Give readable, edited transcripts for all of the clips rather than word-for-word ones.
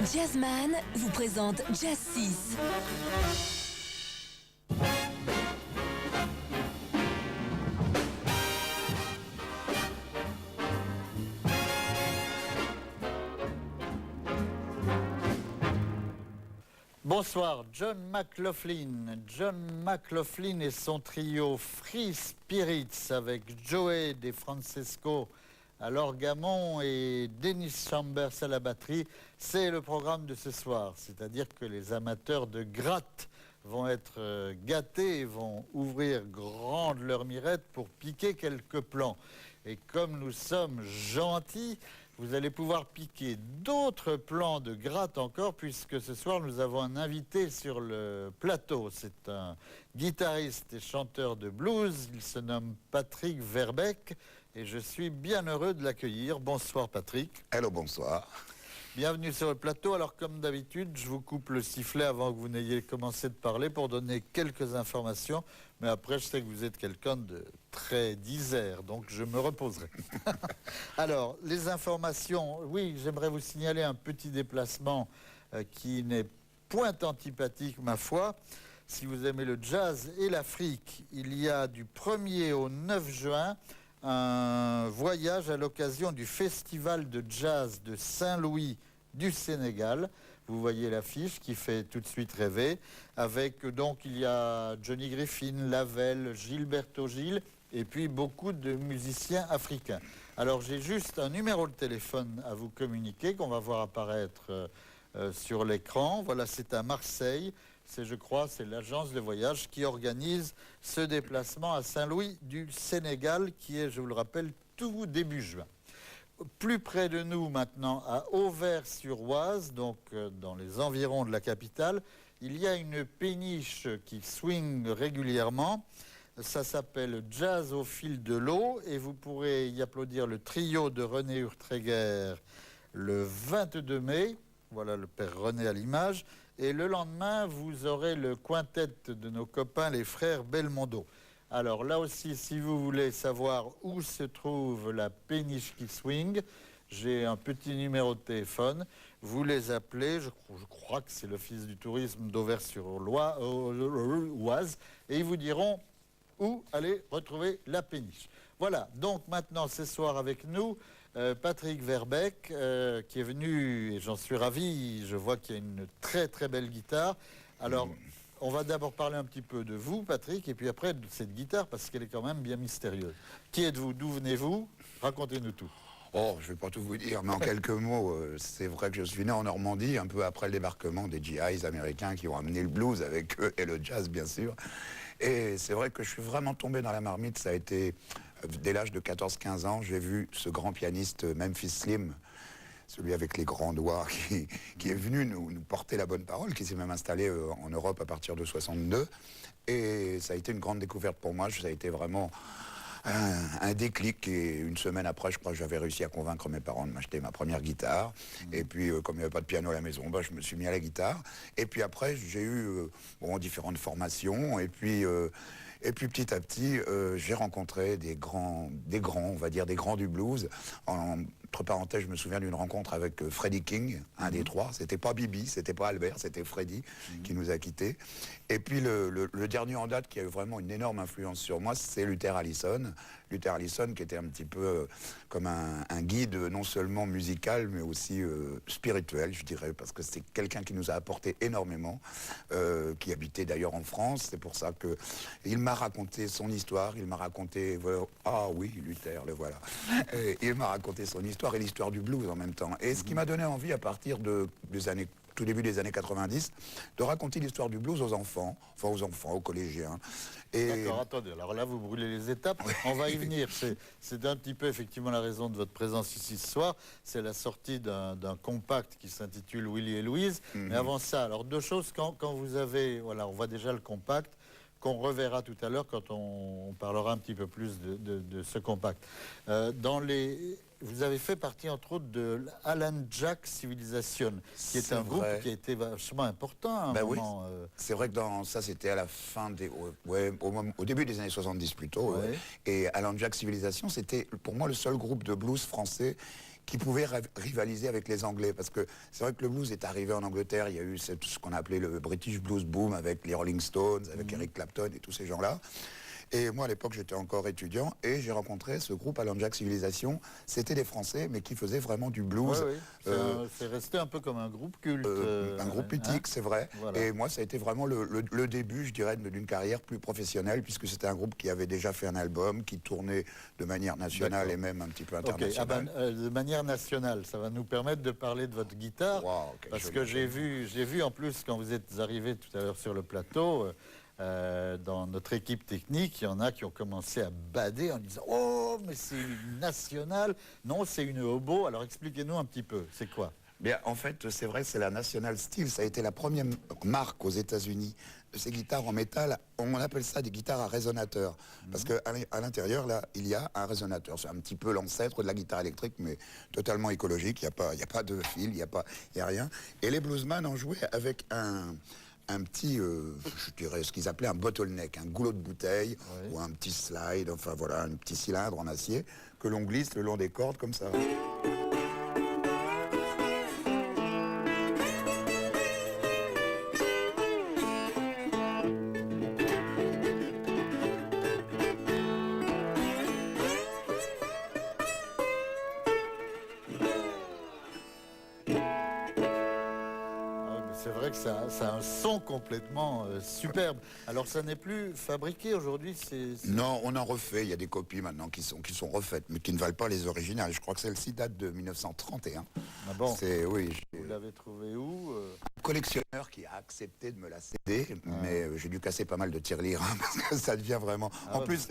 Jazzman vous présente Jazz 6. Bonsoir, John McLaughlin. John McLaughlin et son trio Free Spirits avec Joey DeFrancesco à l'orgamon et Dennis Chambers à la batterie. C'est le programme de ce soir, c'est-à-dire que les amateurs de gratte vont être gâtés et vont ouvrir grande leur mirette pour piquer quelques plans. Et comme nous sommes gentils, vous allez pouvoir piquer d'autres plans de gratte encore, puisque ce soir nous avons un invité sur le plateau. C'est un guitariste et chanteur de blues. Il se nomme Patrick Verbeek et je suis bien heureux de l'accueillir. Bonsoir Patrick. Hello, bonsoir. Bienvenue sur le plateau. Alors comme d'habitude, je vous coupe le sifflet avant que vous n'ayez commencé de parler pour donner quelques informations. Mais après, je sais que vous êtes quelqu'un de très disert, donc je me reposerai. Alors, les informations. Oui, j'aimerais vous signaler un petit déplacement qui n'est point antipathique, ma foi. Si vous aimez le jazz et l'Afrique, il y a du 1er au 9 juin un voyage à l'occasion du Festival de jazz de Saint-Louis du Sénégal. Vous voyez l'affiche qui fait tout de suite rêver. Avec donc il y a Johnny Griffin, Lavelle, Gilberto Gil et puis beaucoup de musiciens africains. Alors j'ai juste un numéro de téléphone à vous communiquer qu'on va voir apparaître sur l'écran. Voilà, c'est à Marseille. Je crois, c'est l'agence de voyage qui organise ce déplacement à Saint-Louis du Sénégal, qui est, je vous le rappelle, tout début juin. Plus près de nous maintenant, à Auvers-sur-Oise, donc dans les environs de la capitale, il y a une péniche qui swing régulièrement. Ça s'appelle Jazz au fil de l'eau et vous pourrez y applaudir le trio de René Urtréguer le 22 mai. Voilà le père René à l'image. Et le lendemain, vous aurez le quintet de nos copains, les frères Belmondo. Alors là aussi, si vous voulez savoir où se trouve la péniche qui swing, j'ai un petit numéro de téléphone. Vous les appelez, je crois que c'est l'Office du tourisme d'Auvers-sur-Oise, et ils vous diront où aller retrouver la péniche. Voilà, donc maintenant, ce soir avec nous, Patrick Verbeek, qui est venu, et j'en suis ravi, je vois qu'il y a une très très belle guitare. Alors, on va d'abord parler un petit peu de vous, Patrick, et puis après de cette guitare, parce qu'elle est quand même bien mystérieuse. Qui êtes-vous? D'où venez-vous? Racontez-nous tout. Oh, je ne vais pas tout vous dire, mais en quelques mots, c'est vrai que je suis né en Normandie, un peu après le débarquement des GIs américains qui ont amené le blues avec eux et le jazz, bien sûr. Et c'est vrai que je suis vraiment tombé dans la marmite. Ça a été, dès l'âge de 14-15 ans, j'ai vu ce grand pianiste Memphis Slim, celui avec les grands doigts, qui est venu nous porter la bonne parole, qui s'est même installé en Europe à partir de 62. Et ça a été une grande découverte pour moi. Ça a été vraiment un déclic. Et une semaine après, je crois que j'avais réussi à convaincre mes parents de m'acheter ma première guitare. Et puis, comme il n'y avait pas de piano à la maison, je me suis mis à la guitare. Et puis après, j'ai eu différentes formations. Et puis petit à petit, j'ai rencontré des grands, on va dire, des grands du blues. Entre parenthèses, je me souviens d'une rencontre avec Freddie King, un des trois. C'était pas Bibi, c'était pas Albert, c'était Freddie qui nous a quittés. Et puis le dernier en date qui a eu vraiment une énorme influence sur moi, c'est Luther Allison. Luther Allison qui était un petit peu comme un guide non seulement musical, mais aussi spirituel, je dirais, parce que c'est quelqu'un qui nous a apporté énormément, qui habitait d'ailleurs en France. C'est pour ça que il m'a raconté son histoire, il m'a raconté... Ah oui, Luther, le voilà. Et il m'a raconté son histoire et l'histoire du blues en même temps. Et ce qui m'a donné envie à partir des années, tout début des années 90, de raconter l'histoire du blues aux enfants, aux collégiens. Et... D'accord, attendez, alors là vous brûlez les étapes, on va y venir. C'est un petit peu effectivement la raison de votre présence ici ce soir, c'est la sortie d'un compact qui s'intitule Willie et Louise. Mais avant ça, alors deux choses, quand vous avez, voilà, on voit déjà le compact, qu'on reverra tout à l'heure quand on parlera un petit peu plus de ce compact. Vous avez fait partie entre autres de Alan Jack Civilization, qui est un groupe qui a été vachement important à un moment. Oui. C'est vrai que ça c'était à la fin des... au début des années 70 plutôt. Ouais. Et Alan Jack Civilization, c'était pour moi le seul groupe de blues français qui pouvaient rivaliser avec les Anglais. Parce que c'est vrai que le blues est arrivé en Angleterre, il y a eu ce qu'on a appelé le British Blues Boom avec les Rolling Stones, avec Eric Clapton et tous ces gens-là. Et moi, à l'époque, j'étais encore étudiant et j'ai rencontré ce groupe Alan Jack Civilization. C'était des Français, mais qui faisaient vraiment du blues. C'est resté un peu comme un groupe culte. Un groupe mythique, c'est vrai. Voilà. Et moi, ça a été vraiment le début, je dirais, d'une carrière plus professionnelle, puisque c'était un groupe qui avait déjà fait un album, qui tournait de manière nationale et même un petit peu internationale. De manière nationale, ça va nous permettre de parler de votre guitare. Wow, parce que j'ai vu en plus, quand vous êtes arrivé tout à l'heure sur le plateau, dans notre équipe technique, il y en a qui ont commencé à bader en disant « Oh, mais c'est une nationale !» Non, c'est une hobo. Alors expliquez-nous un petit peu, c'est quoi? Bien, en fait, c'est vrai, c'est la National Steel. Ça a été la première marque aux États-Unis de ces guitares en métal. On appelle ça des guitares à résonateur. Parce qu'à l'intérieur, là, il y a un résonateur. C'est un petit peu l'ancêtre de la guitare électrique, mais totalement écologique. Il n'y a pas de fil, il n'y a rien. Et les bluesmen ont joué avec un petit, je dirais, ce qu'ils appelaient un bottleneck, un goulot de bouteille, ou un petit slide, enfin voilà, un petit cylindre en acier que l'on glisse le long des cordes comme ça. C'est vrai que ça a un son complètement superbe. Alors ça n'est plus fabriqué aujourd'hui, Non, on en refait. Il y a des copies maintenant qui sont refaites, mais qui ne valent pas les originales. Je crois que celle-ci date de 1931. Ah bon? Oui. Vous l'avez trouvé où? Un collectionneur qui a accepté de me la céder, mais j'ai dû casser pas mal de tirelires, hein, parce que ça devient vraiment... en plus,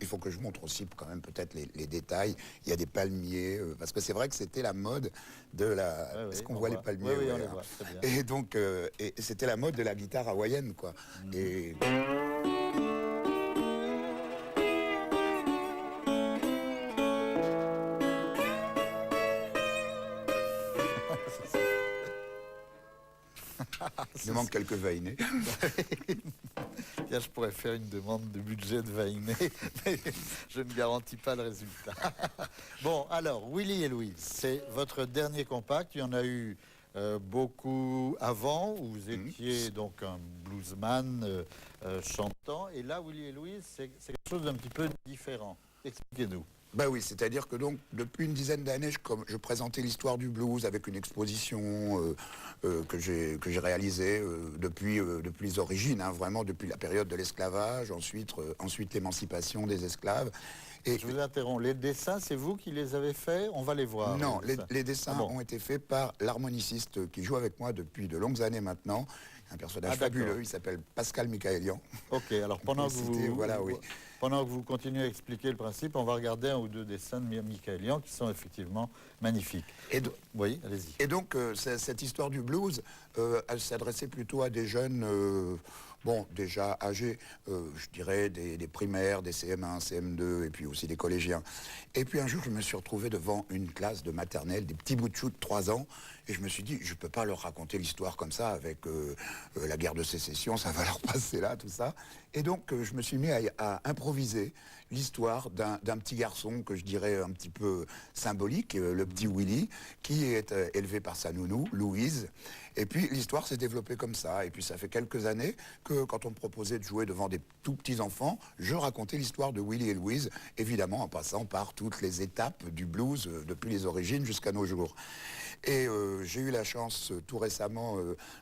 il faut que je montre aussi quand même peut-être les détails. Il y a des palmiers, parce que c'est vrai que c'était la mode de la... Est-ce qu'on voit les palmiers? Oui, on les voit, très bien. Et donc, c'était la mode de la guitare hawaïenne, quoi. Et... Il me manque quelques vainés. Tiens, je pourrais faire une demande de budget de Vainé, mais je ne garantis pas le résultat. Bon, alors, Willie et Louise, c'est votre dernier compact. Il y en a eu beaucoup avant, où vous étiez donc un bluesman chantant. Et là, Willie et Louise, c'est quelque chose d'un petit peu différent. Expliquez-nous. Ben oui, c'est-à-dire que donc depuis une dizaine d'années, je présentais l'histoire du blues avec une exposition que j'ai réalisée depuis les origines, hein, vraiment depuis la période de l'esclavage, ensuite l'émancipation des esclaves. Et je vous interromps, les dessins, c'est vous qui les avez faits? On va les voir. Non, les dessins ont été faits par l'harmoniciste qui joue avec moi depuis de longues années maintenant. Un personnage fabuleux, il s'appelle Pascal Michaelian. Ok, alors pendant que vous continuez à expliquer le principe, on va regarder un ou deux dessins de Michaelian qui sont effectivement magnifiques. Oui, allez-y. Et donc, cette histoire du blues, elle s'adressait plutôt à des jeunes, déjà âgés, je dirais des primaires, des CM1, CM2, et puis aussi des collégiens. Et puis un jour, je me suis retrouvé devant une classe de maternelle, des petits bouts de chou de 3 ans, et je me suis dit, je ne peux pas leur raconter l'histoire comme ça, avec la guerre de sécession, ça va leur passer là, tout ça. Et donc, je me suis mis à improviser l'histoire d'un petit garçon que je dirais un petit peu symbolique, le petit Willy, qui est élevé par sa nounou, Louise. Et puis l'histoire s'est développée comme ça. Et puis ça fait quelques années que quand on me proposait de jouer devant des tout petits enfants, je racontais l'histoire de Willy et Louise, évidemment en passant par toutes les étapes du blues depuis les origines jusqu'à nos jours. Et j'ai eu la chance tout récemment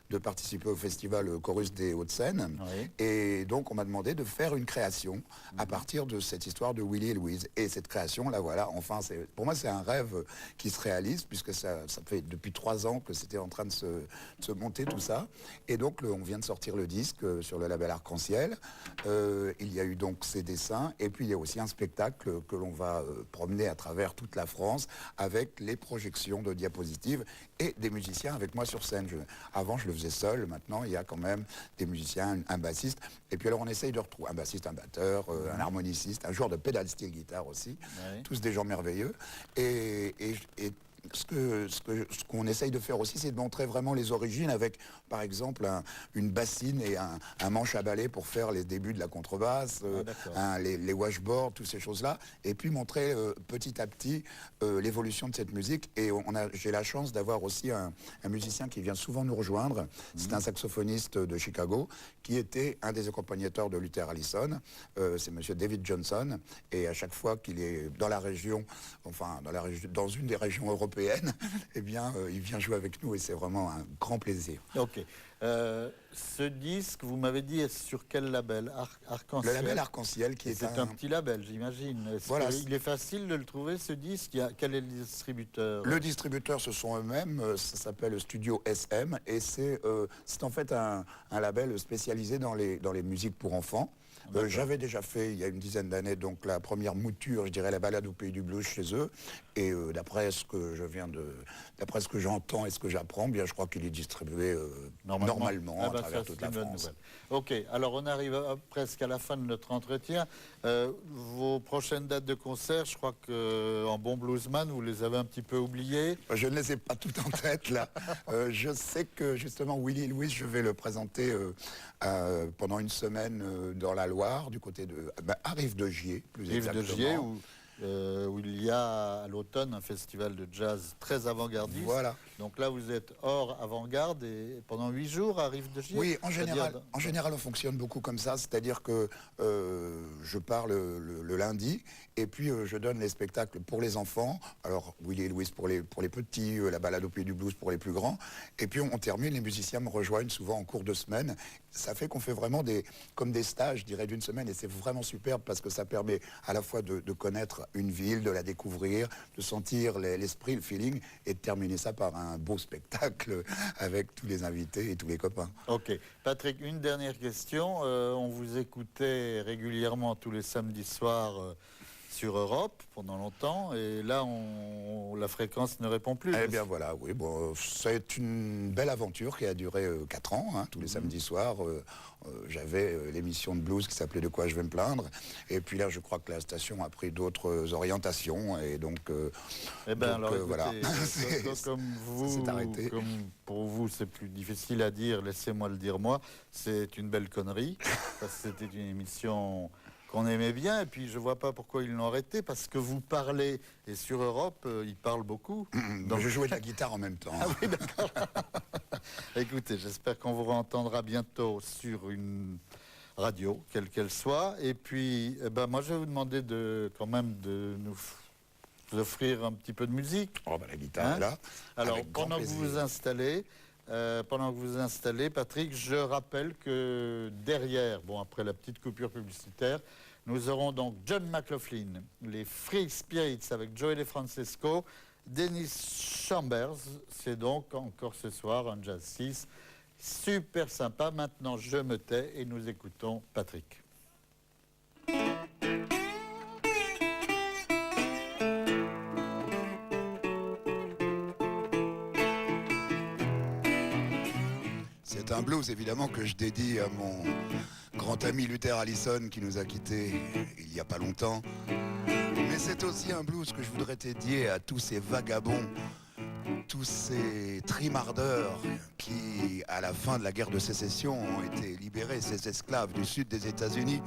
de participer au festival Chorus des Hauts-de-Seine. Oui. Et donc on m'a demandé de faire une création à partir de cette histoire de Willy et Louise. Et cette création, là voilà, enfin, pour moi c'est un rêve qui se réalise, puisque ça fait depuis 3 ans que c'était en train de se monter tout ça. Et donc on vient de sortir le disque sur le label Arc-en-Ciel. Il y a eu donc ces dessins, et puis il y a aussi un spectacle que l'on va promener à travers toute la France avec les projections de diapositives et des musiciens avec moi sur scène. Avant, je le faisais seul. Maintenant, il y a quand même des musiciens, un bassiste. Et puis alors, on essaye de retrouver un bassiste, un batteur, un harmoniciste, un joueur de pédale steel guitare aussi. Oui. Tous des gens merveilleux. Et ce qu'on essaye de faire aussi, c'est de montrer vraiment les origines avec, par exemple, une bassine et un manche à balai pour faire les débuts de la contrebasse, les washboards, toutes ces choses-là, et puis montrer petit à petit l'évolution de cette musique. Et j'ai la chance d'avoir aussi un musicien qui vient souvent nous rejoindre. C'est un saxophoniste de Chicago qui était un des accompagnateurs de Luther Allison. C'est monsieur David Johnson. Et à chaque fois qu'il est dans la région, dans une des régions européennes, eh bien, il vient jouer avec nous et c'est vraiment un grand plaisir. Ok. Ce disque, vous m'avez dit, est sur quel label? Arc-en-Ciel. Le label Arc-en-Ciel, qui est c'est un petit label, j'imagine. Voilà. Il est facile de le trouver, ce disque? Quel est le distributeur? Le distributeur, ce sont eux-mêmes. Ça s'appelle Studio SM. Et c'est en fait un label spécialisé dans les musiques pour enfants. J'avais déjà fait, il y a une dizaine d'années, donc la première mouture, je dirais, la balade au pays du blues chez eux. Et d'après ce que j'entends et ce que j'apprends, bien, je crois qu'il est distribué normalement à travers toute la France. Ok, alors on arrive presque à la fin de notre entretien. Vos prochaines dates de concert, je crois qu'en bon bluesman, vous les avez un petit peu oubliées. Je ne les ai pas toutes en tête, là. Je sais que, justement, Willie Lewis, je vais le présenter pendant une semaine dans la Loire, du côté de Rive-de-Gier, plus exactement. Rive-de-Gier, où il y a à l'automne un festival de jazz très avant-gardiste. Voilà. Donc là, vous êtes hors avant-garde et pendant 8 jours à Rive-de-Gier. Oui, en général, on fonctionne beaucoup comme ça, c'est-à-dire que je pars le lundi et puis je donne les spectacles pour les enfants. Alors, Willie et Louise pour les petits, la balade au pays du blues pour les plus grands. Et puis on termine, les musiciens me rejoignent souvent en cours de semaine. Ça fait qu'on fait vraiment comme des stages, je dirais, d'une semaine et c'est vraiment superbe parce que ça permet à la fois de connaître une ville, de la découvrir, de sentir l'esprit, le feeling et de terminer ça par un beau spectacle avec tous les invités et tous les copains. Ok. Patrick, une dernière question. On vous écoutait régulièrement tous les samedis soirs sur Europe pendant longtemps et là la fréquence ne répond plus. Eh bien voilà, oui, bon, c'est une belle aventure qui a duré 4 ans, hein, tous les samedis soirs. J'avais l'émission de blues qui s'appelait De quoi je vais me plaindre et puis là je crois que la station a pris d'autres orientations et donc, voilà. Comme vous, comme pour vous c'est plus difficile à dire, laissez-moi le dire moi, c'est une belle connerie parce que c'était une émission qu'on aimait bien, et puis je vois pas pourquoi ils l'ont arrêté, parce que vous parlez, et sur Europe, ils parlent beaucoup. Donc je jouais de la guitare en même temps. Ah oui, d'accord. Écoutez, j'espère qu'on vous entendra bientôt sur une radio, quelle qu'elle soit, et puis, moi je vais vous demander quand même de nous offrir un petit peu de musique. Oh, la guitare est là. Alors, pendant que vous vous installez, Patrick, je rappelle que derrière, après la petite coupure publicitaire, nous aurons donc John McLaughlin, les Free Spirits avec Joey DeFrancesco, Dennis Chambers, c'est donc encore ce soir un Jazz 6, super sympa. Maintenant, je me tais et nous écoutons Patrick. C'est un blues évidemment que je dédie à mon grand ami Luther Allison qui nous a quittés il y a pas longtemps. Mais c'est aussi un blues que je voudrais dédier à tous ces vagabonds, tous ces trimardeurs qui, à la fin de la guerre de sécession, ont été libérés, ces esclaves du sud des États-Unis.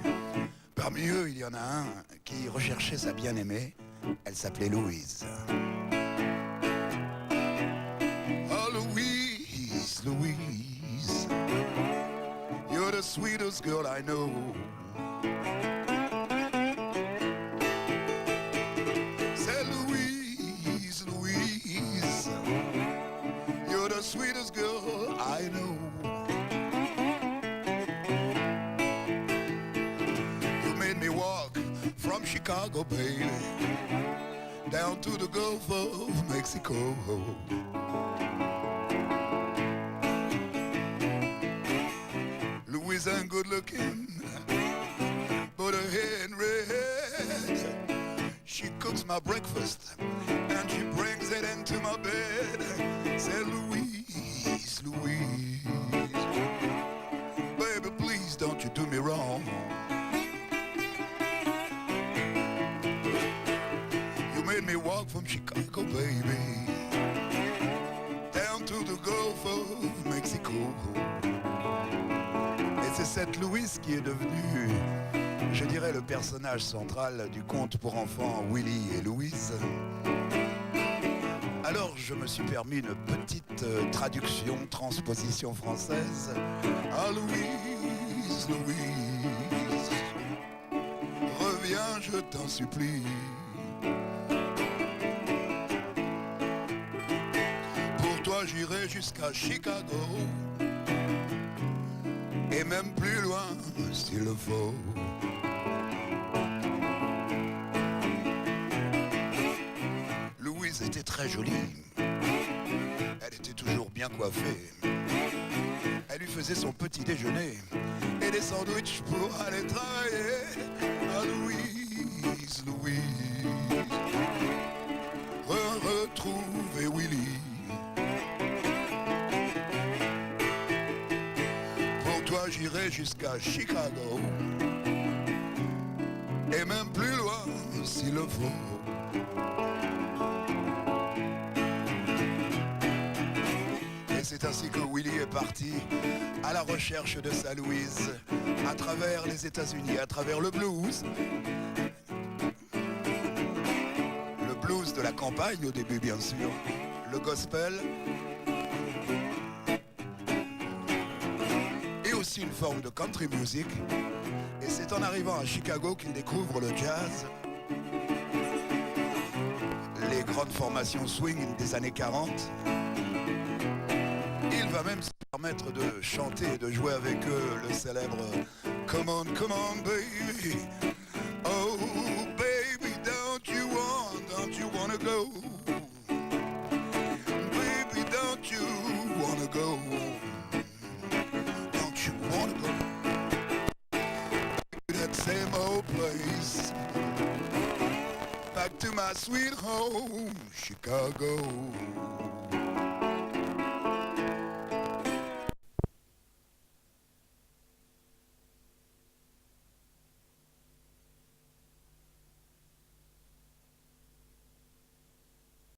Parmi eux, il y en a un qui recherchait sa bien-aimée. Elle s'appelait Louise. Oh Louise, Louise, you're the sweetest girl I know. Say Louise, Louise, you're the sweetest girl I know. You made me walk from Chicago, baby, down to the Gulf of Mexico. Louise ain't good looking, but her hair ain't red. She cooks my breakfast and she brings it into my bed. Say Louise, Louise, baby, please don't you do me wrong. You made me walk from Chicago, baby, cette Louise qui est devenue, je dirais, le personnage central du conte pour enfants Willy et Louise. Alors je me suis permis une petite traduction, transposition française. Ah Louise, Louise, reviens, je t'en supplie. Pour toi j'irai jusqu'à Chicago, et même plus loin s'il le faut. Louise était très jolie, elle était toujours bien coiffée. Elle lui faisait son petit déjeuner et des sandwichs pour aller travailler. Ah Louise, Louise, retrouver Willy. Pour toi j'irai jusqu'à Chicago, et même plus loin s'il le faut. C'est ainsi que Willy est parti à la recherche de sa Louise, à travers les États-Unis, à travers le blues. Le blues de la campagne au début, bien sûr. Le gospel. Et aussi une forme de country music. Et c'est en arrivant à Chicago qu'il découvre le jazz. Les grandes formations swing des années 40. Il va même se permettre de chanter et de jouer avec eux le célèbre Come on, baby. Oh, baby, don't you wanna go? Baby, don't you wanna go? Don't you wanna go? To that same old place, back to my sweet home, Chicago.